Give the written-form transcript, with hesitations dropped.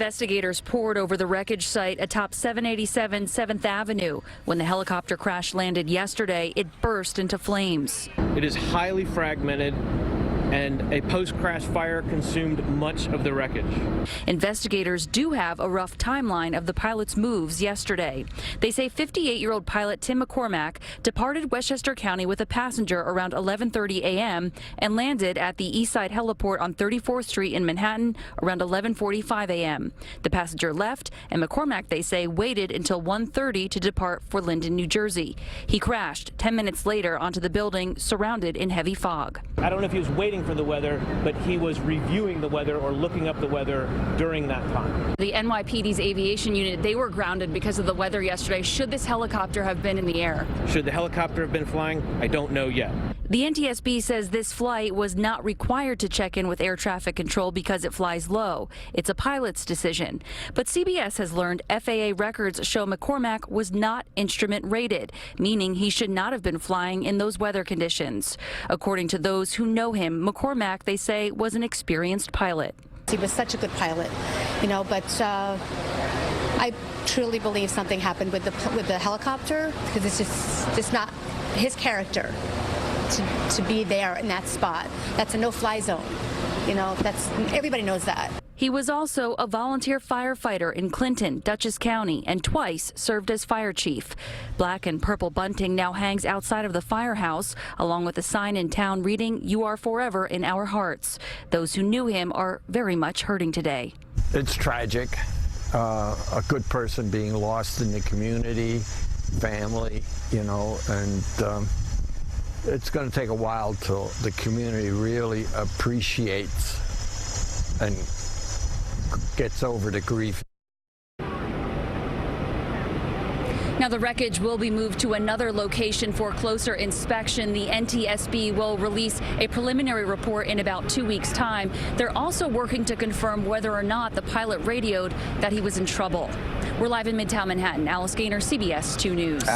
Investigators poured over the wreckage site atop 787 7th Avenue. When the helicopter crash landed yesterday, it burst into flames. It is highly fragmented, and a post-crash fire consumed much of the wreckage. Investigators do have a rough timeline of the pilot's moves yesterday. They say 58-year-old pilot Tim McCormack departed Westchester County with a passenger around 11:30 a.m. and landed at the Eastside Heliport on 34th Street in Manhattan around 11:45 a.m. The passenger left, and McCormack, they say, waited until 1:30 to depart for Linden, New Jersey. He crashed 10 minutes later onto the building, surrounded in heavy fog. I don't know if he was waiting for the weather, but he was reviewing the weather or looking up the weather during that time. The NYPD's aviation unit, they were grounded because of the weather yesterday. Should this helicopter have been in the air? Should the helicopter have been flying? I don't know yet. The NTSB says this flight was not required to check in with air traffic control because it flies low. It's a pilot's decision. But CBS has learned FAA records show McCormack was not instrument rated, meaning he should not have been flying in those weather conditions. According to those who know him, McCormack, they say, was an experienced pilot. He was such a good pilot, but I truly believe something happened with the helicopter, because it's just not his character to be there in that spot. That's a no-fly zone. Everybody knows that. He was also a volunteer firefighter in Clinton, Dutchess County, and twice served as fire chief. Black and purple bunting now hangs outside of the firehouse, along with a sign in town reading, "You are forever in our hearts." Those who knew him are very much hurting today. It's tragic. A good person being lost in the community, family, and it's going to take a while till the community really appreciates and gets over the grief. Now, the wreckage will be moved to another location for closer inspection. The NTSB will release a preliminary report in about 2 weeks' time. They're also working to confirm whether or not the pilot radioed that he was in trouble. We're live in Midtown Manhattan. Alice Gaynor, CBS 2 News.